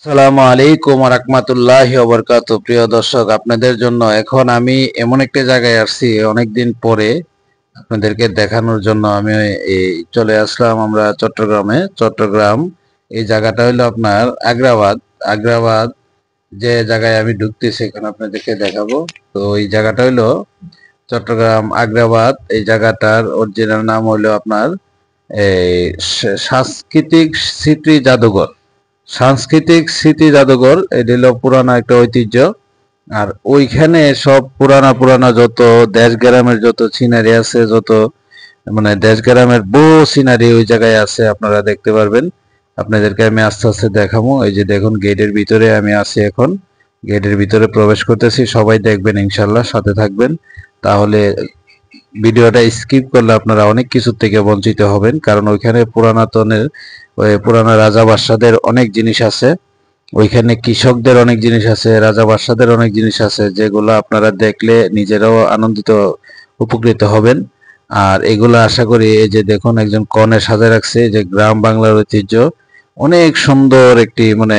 আসসালামু আলাইকুম ওয়া রাহমাতুল্লাহি ওয়া বারাকাতুহু। প্রিয় দর্শক, আপনাদের জন্য এখন আমি এমন একটা জায়গায় আসছি অনেকদিন পরে আপনাদেরকে দেখানোর জন্য। আমি এই চলে আসলাম আমরা চট্টগ্রামে। চট্টগ্রাম এই জায়গাটা হলো আপনার আগ্রাবাদ। আগ্রাবাদ যে জায়গায় আমি ঢুকতেছি এখন আপনাদেরকে দেখাবো। তো এই জায়গাটা হলো চট্টগ্রাম আগ্রাবাদ। এই জায়গাটার অরিজিনাল নাম হলো আপনার এই সাংস্কৃতিক স্মৃতি জাদুঘর। সাংস্কৃতিক স্মৃতি জাদুঘর এটা হলো পুরানো একটা ঐতিহ্য। আর ওইখানে সব পুরানা পুরানা যত দেশ গ্রামের যত সিনারি আছে, যত মানে দেশ গ্রামের বহু সিনারি ওই জায়গায় আছে, আপনারা দেখতে পারবেন। আপনাদেরকে আমি আস্তে আস্তে দেখাবো। এই যে দেখুন, গেটের ভিতরে আমি আছি এখন। গেটের ভিতরে প্রবেশ করতেছি। সবাই দেখবেন, ইনশাল্লাহ সাথে থাকবেন। তাহলে ভিডিওটা স্কিপ করলে আপনারা অনেক কিছু থেকে বঞ্চিত হবেন, কারণ ওইখানে পুরাতনের ওই পুরানো রাজা বাদশাদের অনেক জিনিস আছে। ওইখানে কৃষকদের অনেক জিনিস আছে, রাজা বাদশাদের অনেক জিনিস আছে, যেগুলো আপনারা দেখলে নিজেরাও আনন্দিত উপকৃত হবেন। আর এগুলো আশা করি, এই যে দেখুন একজন কনে সাজায় রাখছে, এই যে গ্রাম বাংলার ঐতিহ্য অনেক সুন্দর একটি মানে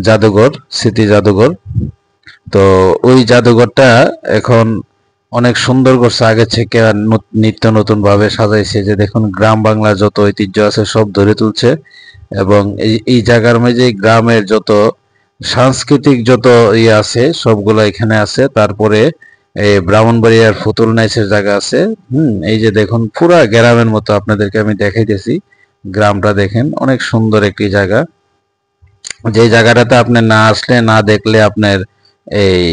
জাদুঘর, স্মৃতি জাদুঘর। তো ওই জাদুঘরটা এখন অনেক সুন্দর করছে, আগে থেকে আর নিত্য নতুন ভাবে সাজাইছে। যে দেখুন, গ্রাম বাংলার যত ঐতিহ্য আছে সব ধরে তুলছে। এবং এই জায়গার মধ্যে গ্রামের যত সাংস্কৃতিক যত ইয়ে আছে সবগুলো এখানে আছে। তারপরে এই ব্রাহ্মণবাড়িয়ার ফুতুল নাচের জায়গা আছে। এই যে দেখুন, পুরা গ্রামের মতো আপনাদেরকে আমি দেখাইতেছি। গ্রামটা দেখেন, অনেক সুন্দর একটি জায়গা। যে জায়গাটাতে আপনি না আসলে, না দেখলে আপনার এই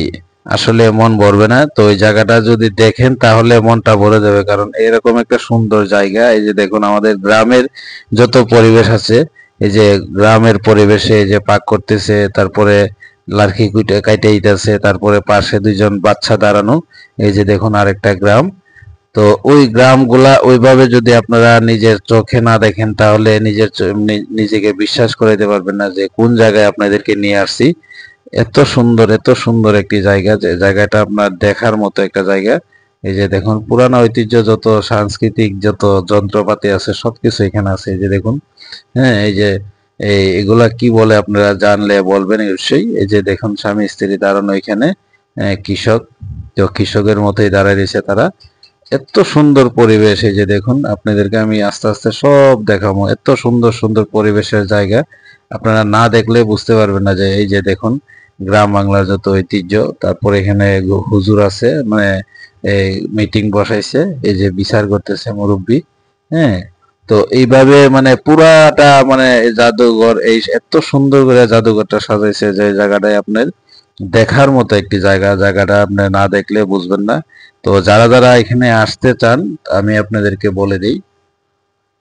আসলে মন ভরবে না। তো ওই জায়গাটা যদি দেখেন তাহলে মনটা ভরে যাবে, কারণ এরকম একটা সুন্দর জায়গা। এই যে দেখুন, আমাদের গ্রামের যত পরিবেশ আছে, এই যে গ্রামের পরিবেশে এই যে পাক করতেছে, তারপরে লার্কি কুইটে কাইটে ইতেছে, তারপরে পাশে দুইজন বাচ্চা দাঁড়ানো। এই যে দেখুন আরেকটা গ্রাম। তো ওই গ্রামগুলা ওইভাবে যদি আপনারা নিজের চোখে না দেখেন তাহলে নিজেকে বিশ্বাস করাইতে পারবেন না যে কোন জায়গায় আপনাদেরকে নিয়ে আসছি। এত সুন্দর, এত সুন্দর একটি জায়গা, যে জায়গাটা আপনার দেখার মতো একটা জায়গা। এই যে দেখুন, পুরানো ঐতিহ্য যত সাংস্কৃতিক যত যন্ত্রপাতি আছে সবকিছু এখানে আছে। এই যে দেখুন, হ্যাঁ, এই যে এগুলা কি বলে আপনারা জানলে বলবেন অবশ্যই। এই যে দেখুন, স্বামী স্ত্রী দাঁড়ানো এখানে, কৃষক। তো কৃষকের মতোই দাঁড়ায় রয়েছে তারা। এত সুন্দর পরিবেশ। এই যে দেখুন, আপনাদেরকে আমি আস্তে আস্তে সব দেখাবো। এত সুন্দর সুন্দর পরিবেশের জায়গা, আপনারা না দেখলে বুঝতে পারবেন না। যে এই যে দেখুন, গ্রাম বাংলার যত ঐতিহ্য। তারপরে এখানে হুজুর আছে, মানে এই মিটিং বসাইছে, এই যে বিচার করতেছে মুরব্বী। হ্যাঁ, তো এইভাবে মানে পুরাটা মানে জাদুঘর, এই এত সুন্দর করে জাদুঘরটা সাজাইছে যে জায়গাটায় আপনার দেখার মতো একটি জায়গা। জায়গাটা আপনি না দেখলে বুঝবেন না। তো যারা যারা এখানে আসতে চান, আমি আপনাদেরকে বলে দিই।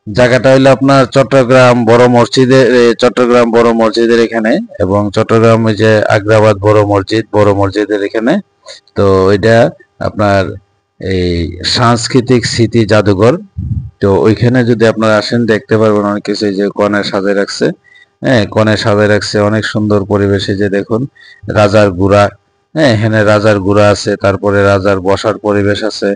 জায়গাটা হইলো আপনার চট্টগ্রাম বড় মসজিদের চট্টগ্রাম বড় মসজিদের এখানে, এবং চট্টগ্রাম ওই যে আগ্রাবাদ বড় মসজিদ, বড় মসজিদের এখানে। তো এটা আপনার এই সাংস্কৃতিক স্মৃতি জাদুঘর। তো ওইখানে যদি আপনারা আসেন দেখতে পারবেন অনেক কিছু। এই যে কনে সাজায় রাখছে, হ্যাঁ, কনে সাজায় রাখছে অনেক সুন্দর পরিবেশে। যে দেখুন, রাজার গুড়া, হ্যাঁ, এখানে রাজার গুড়া আছে, তারপরে রাজার বসার পরিবেশ আছে।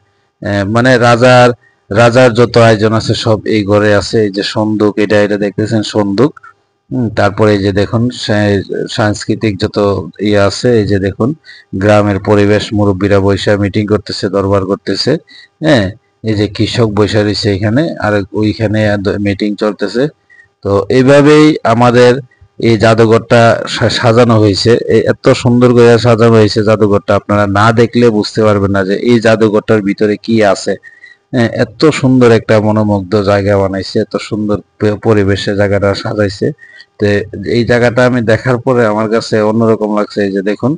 মানে রাজার রাজার যত আয়োজন আছে সব এই ঘরে আছে। এই যে সন্দুক, এটা এটা দেখতেছেন সন্দুক। তারপরে এই যে দেখুন, সাংস্কৃতিক যত ইয়ে আছে। এই যে দেখুন, গ্রামের পরিবেশ, মুরব্বীরা বৈশা মিটিং করতেছে, দরবার করতেছে। হ্যাঁ, এই যে কৃষক বৈশা রয়েছে এখানে, আর ওইখানে মিটিং চলতেছে। তো এইভাবেই আমাদের এই জাদুঘরটা সাজানো হয়েছে। এত সুন্দর করে সাজানো হয়েছে জাদুঘরটা, আপনারা না দেখলে বুঝতে পারবেন না যে এই জাদুঘরটার ভিতরে কি আছে। হ্যাঁ, এত সুন্দর একটা মনোমুগ্ধ জায়গা বানাইছে, এত সুন্দর পরিবেশে জায়গাটা সাজাইছে। তো এই জায়গাটা আমি দেখার পরে আমার কাছে অন্যরকম লাগছে। এই যে দেখুন,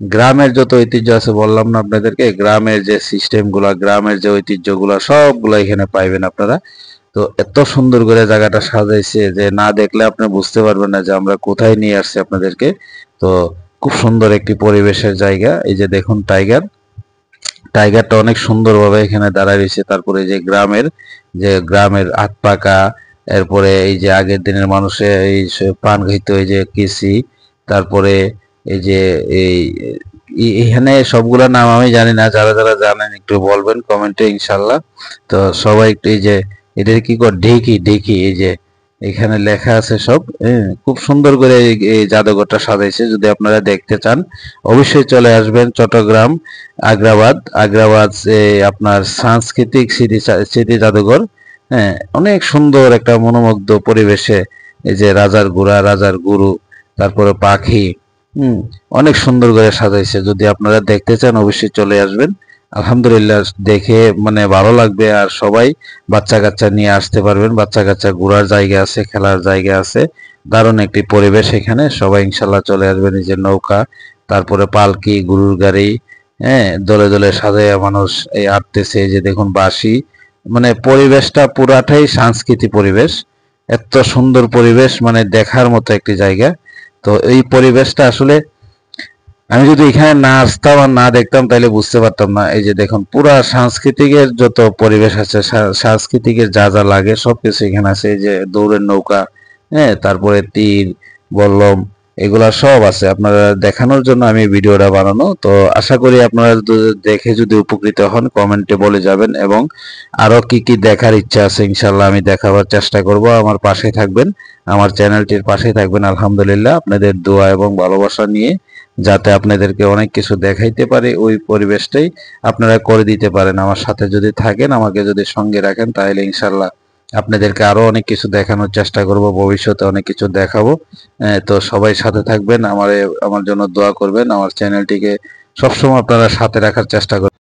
গ্রামের যত ঐতিহ্য আছে, বললাম না আপনাদেরকে, গ্রামের যে সিস্টেম গুলা, গ্রামের যে ঐতিহ্যগুলা সবগুলা এখানে পাইবেন আপনারা। তো এত সুন্দর করে জায়গাটা সাজাইছে যে না দেখলে আপনি বুঝতে পারবেন না যে আমরা কোথায় নিয়ে আসছি আপনাদেরকে। তো খুব সুন্দর একটি পরিবেশের জায়গা। এই যে দেখুন, টাইগারটা অনেক সুন্দরভাবে এখানে দাঁড়ায় রয়েছে। তারপরে যে গ্রামের আট পাকা, এরপরে এই যে আগের দিনের মানুষে এই পান খাইতো, এই যে কেসি, তারপরে এই যে এই এখানে সবগুলোর নাম আমি জানি না, যারা যারা জানেন একটু বলবেন কমেন্টে, ইনশাল্লাহ। তো সবাই একটু এই যে এদের কি কর ঢেকি ঢেকি, এই যে এখানে লেখা আছে সব। খুব সুন্দর করে এই জাদুঘরটা সাজাইছে। যদি আপনারা দেখতে চান অবশ্যই চলে আসবেন চট্টগ্রাম আগ্রাবাদ আপনার সাংস্কৃতিক স্মৃতি জাদুঘর। হ্যাঁ, অনেক সুন্দর একটা মনোমুগ্ধ পরিবেশে এই যে রাজার গুরু, তারপরে পাখি, হুম, অনেক সুন্দর করে সাজাইছে। যদি আপনারা দেখতে চান অবশ্যই চলে আসবেন। আলহামদুলিল্লাহ, দেখে মানে ভালো লাগবে। আর সবাই বাচ্চা কাচ্চা নিয়ে আসতে পারবেন। বাচ্চা কাচ্চা ঘোরার জায়গা আছে, খেলার জায়গা আছে। দারুণ একটি পরিবেশ এখানে। সবাই ইনশাল্লাহ চলে আসবেন। এই যে নৌকা, তারপরে পালকি, গরুর গাড়ি, হ্যাঁ, দলে দলে সাজাইয়া মানুষ এই আটতেছে। এই যে দেখুন বাঁশি, মানে পরিবেশটা পুরাটাই সাংস্কৃতিক পরিবেশ। এত সুন্দর পরিবেশ, মানে দেখার মতো একটি জায়গা। তো এই পরিবেশটা আসলে আমি যদি এখানে না আসতাম আর না দেখতাম তাহলে বুঝতে পারতাম না। এই যে দেখুন পুরা সাংস্কৃতিকের যত পরিবেশ আছে, সাংস্কৃতিকের যা যা লাগে সবকিছু এখানে আছে। এই যে দৌড়ের নৌকা, হ্যাঁ, তারপরে তীর, বল্লম, এগুলা সব আছে আপনারা দেখানোর জন্য আমি ভিডিওটা বানানো। তো আশা করি আপনারা দেখে যদি উপকৃত হন কমেন্টে বলে যাবেন, এবং আরো কি কি দেখার ইচ্ছা আছে ইনশাল্লাহ আমি দেখাবার চেষ্টা করব। আমার পাশে থাকবেন, আমার চ্যানেলটির পাশে থাকবেন। আলহামদুলিল্লাহ, আপনাদের দোয়া এবং ভালোবাসা নিয়ে যাতে আপনাদেরকে অনেক কিছু দেখাইতে পারে, ওই পরিবেশটাই আপনারা করে দিতে পারেন। আমার সাথে যদি থাকেন, আমাকে যদি সঙ্গে রাখেন, তাহলে ইনশাল্লাহ আপনাদেরকে আরো অনেক কিছু দেখানোর চেষ্টা করব, ভবিষ্যতে অনেক কিছু দেখাবো। তো সবাই সাথে থাকবেন, আমার জন্য দোয়া করবেন, আমার চ্যানেলটিকে সবসময় আপনারা সাথে রাখার চেষ্টা করবেন।